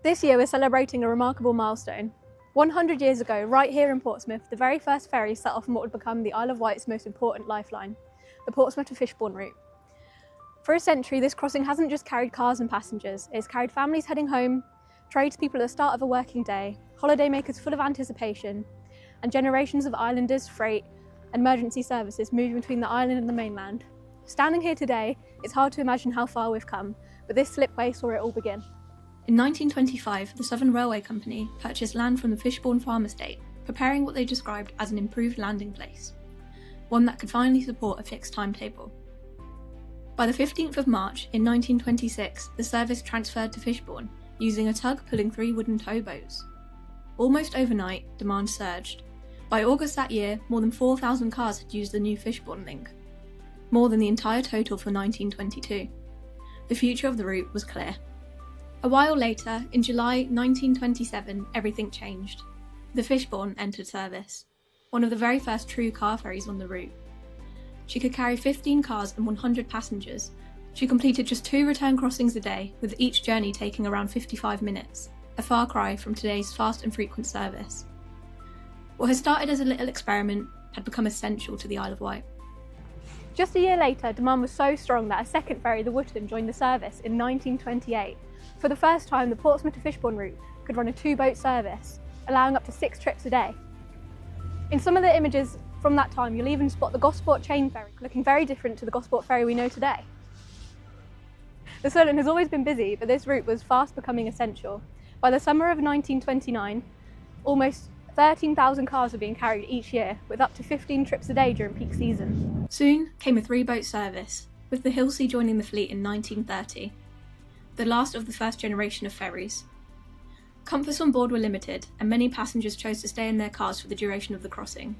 This year we're celebrating a remarkable milestone. 100 years ago, right here in Portsmouth, the very first ferry set off on what would become the Isle of Wight's most important lifeline, the Portsmouth to Fishbourne route. For a century, this crossing hasn't just carried cars and passengers, it's carried families heading home, tradespeople at the start of a working day, holidaymakers full of anticipation, and generations of islanders, freight, and emergency services moving between the island and the mainland. Standing here today, it's hard to imagine how far we've come, but this slipway saw it all begin. In 1925, the Southern Railway Company purchased land from the Fishbourne farm estate, preparing what they described as an improved landing place, one that could finally support a fixed timetable. By the 15th of March in 1926, the service transferred to Fishbourne, using a tug pulling 3 wooden towboats. Almost overnight, demand surged. By August that year, more than 4,000 cars had used the new Fishbourne link, more than the entire total for 1922. The future of the route was clear. A while later, in July 1927, everything changed. The Fishbourne entered service, one of the very first true car ferries on the route. She could carry 15 cars and 100 passengers. She completed just 2 return crossings a day, with each journey taking around 55 minutes, a far cry from today's fast and frequent service. What had started as a little experiment had become essential to the Isle of Wight. Just a year later, demand was so strong that a second ferry, the Wartime, joined the service in 1928. For the first time, the Portsmouth to Fishbourne route could run a 2-boat service, allowing up to 6 trips a day. In some of the images from that time, you'll even spot the Gosport chain ferry, looking very different to the Gosport ferry we know today. The Solent has always been busy, but this route was fast becoming essential. By the summer of 1929, almost 13,000 cars were being carried each year, with up to 15 trips a day during peak season. Soon came a 3-boat service, with the Hilsea joining the fleet in 1930, the last of the first generation of ferries. Comforts on board were limited, and many passengers chose to stay in their cars for the duration of the crossing.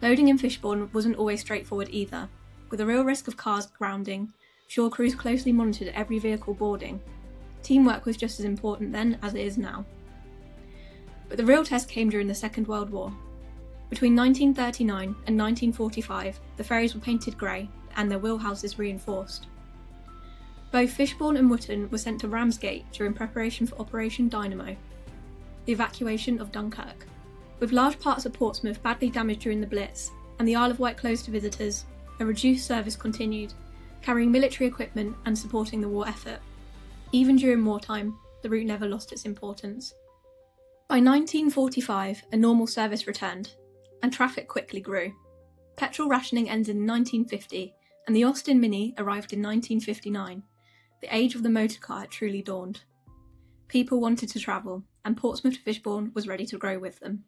Loading in Fishbourne wasn't always straightforward either, with a real risk of cars grounding. Shore crews closely monitored every vehicle boarding. Teamwork was just as important then as it is now. But the real test came during the Second World War. Between 1939 and 1945, the ferries were painted grey and their wheelhouses reinforced. Both Fishbourne and Wartime were sent to Ramsgate during preparation for Operation Dynamo, the evacuation of Dunkirk. With large parts of Portsmouth badly damaged during the Blitz, and the Isle of Wight closed to visitors, a reduced service continued, carrying military equipment and supporting the war effort. Even during wartime, the route never lost its importance. By 1945, a normal service returned, and traffic quickly grew. Petrol rationing ended in 1950, and the Austin Mini arrived in 1959. The age of the motor car had truly dawned. People wanted to travel, and Portsmouth to Fishbourne was ready to grow with them.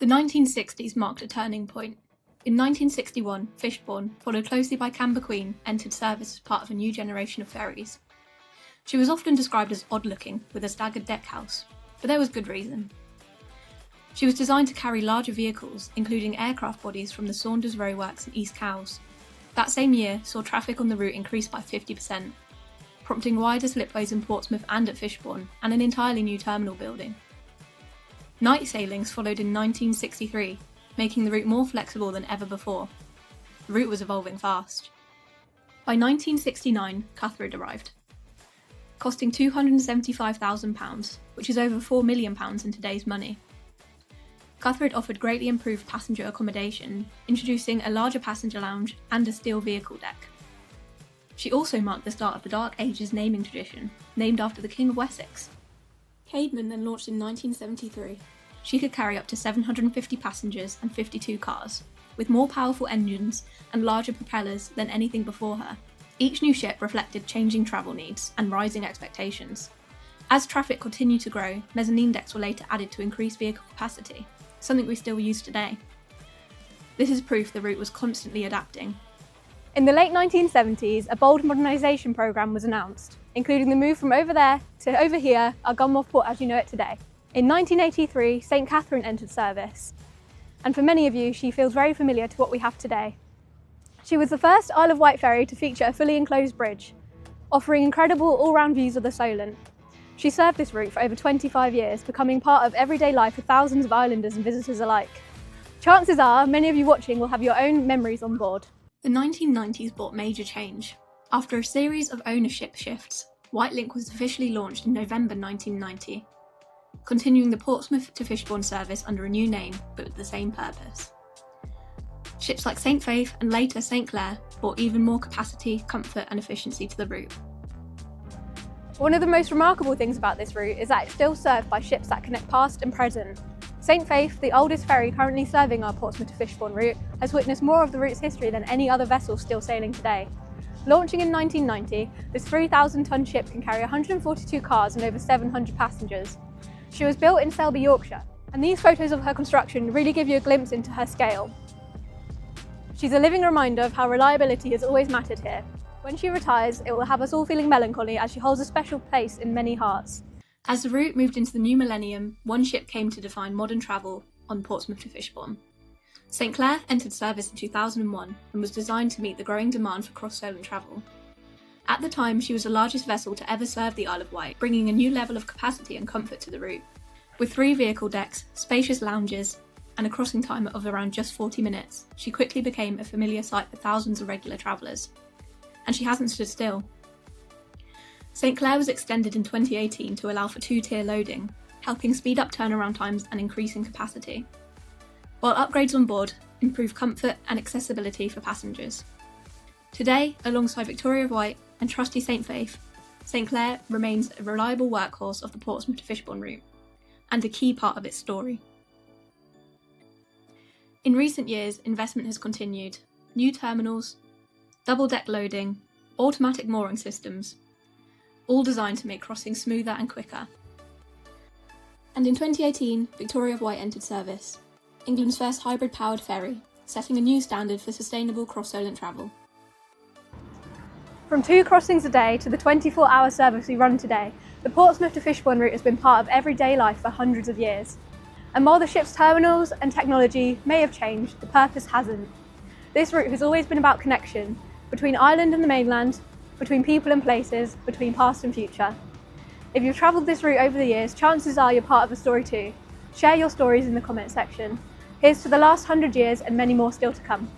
The 1960s marked a turning point. In 1961, Fishbourne, followed closely by Camber Queen, entered service as part of a new generation of ferries. She was often described as odd-looking, with a staggered deckhouse, but there was good reason. She was designed to carry larger vehicles, including aircraft bodies from the Saunders Row Works in East Cowes. That same year saw traffic on the route increase by 50%, prompting wider slipways in Portsmouth and at Fishbourne, and an entirely new terminal building. Night sailings followed in 1963, making the route more flexible than ever before. The route was evolving fast. By 1969, Cuthred arrived, costing £275,000, which is over £4 million in today's money. Cuthred offered greatly improved passenger accommodation, introducing a larger passenger lounge and a steel vehicle deck. She also marked the start of the Dark Ages naming tradition, named after the King of Wessex. Caedmon then launched in 1973. She could carry up to 750 passengers and 52 cars, with more powerful engines and larger propellers than anything before her. Each new ship reflected changing travel needs and rising expectations. As traffic continued to grow, mezzanine decks were later added to increase vehicle capacity, something we still use today. This is proof the route was constantly adapting. In the late 1970s, a bold modernisation programme was announced, including the move from over there to over here, our Gunwharf port as you know it today. In 1983, St Catherine entered service, and for many of you, she feels very familiar to what we have today. She was the first Isle of Wight ferry to feature a fully enclosed bridge, offering incredible all-round views of the Solent. She served this route for over 25 years, becoming part of everyday life for thousands of islanders and visitors alike. Chances are, many of you watching will have your own memories on board. The 1990s brought major change. After a series of ownership shifts, Wightlink was officially launched in November 1990, continuing the Portsmouth to Fishbourne service under a new name but with the same purpose. Ships like St Faith and later St Clair brought even more capacity, comfort and efficiency to the route. One of the most remarkable things about this route is that it's still served by ships that connect past and present. St Faith, the oldest ferry currently serving our Portsmouth to Fishbourne route, has witnessed more of the route's history than any other vessel still sailing today. Launching in 1990, this 3,000-tonne ship can carry 142 cars and over 700 passengers. She was built in Selby, Yorkshire, and these photos of her construction really give you a glimpse into her scale. She's a living reminder of how reliability has always mattered here. When she retires, it will have us all feeling melancholy as she holds a special place in many hearts. As the route moved into the new millennium, one ship came to define modern travel on Portsmouth to Fishbourne. St Clair entered service in 2001 and was designed to meet the growing demand for cross-Solent travel. At the time, she was the largest vessel to ever serve the Isle of Wight, bringing a new level of capacity and comfort to the route. With 3 vehicle decks, spacious lounges, and a crossing time of around just 40 minutes, she quickly became a familiar sight for thousands of regular travellers. And she hasn't stood still. St Clair was extended in 2018 to allow for 2-tier loading, helping speed up turnaround times and increasing capacity, while upgrades on board improve comfort and accessibility for passengers. Today, alongside Victoria of Wight and trusty St Faith, St Clair remains a reliable workhorse of the Portsmouth to Fishbourne route, and a key part of its story. In recent years, investment has continued. New terminals, double-deck loading, automatic mooring systems, all designed to make crossing smoother and quicker. And in 2018, Victoria of Wight entered service, England's first hybrid-powered ferry, setting a new standard for sustainable cross-Solent travel. From 2 crossings a day to the 24-hour service we run today, the Portsmouth to Fishbourne route has been part of everyday life for hundreds of years. And while the ship's terminals and technology may have changed, the purpose hasn't. This route has always been about connection, between Ireland and the mainland, between people and places, between past and future. If you've travelled this route over the years, chances are you're part of a story too. Share your stories in the comment section. Here's to the last 100 years and many more still to come.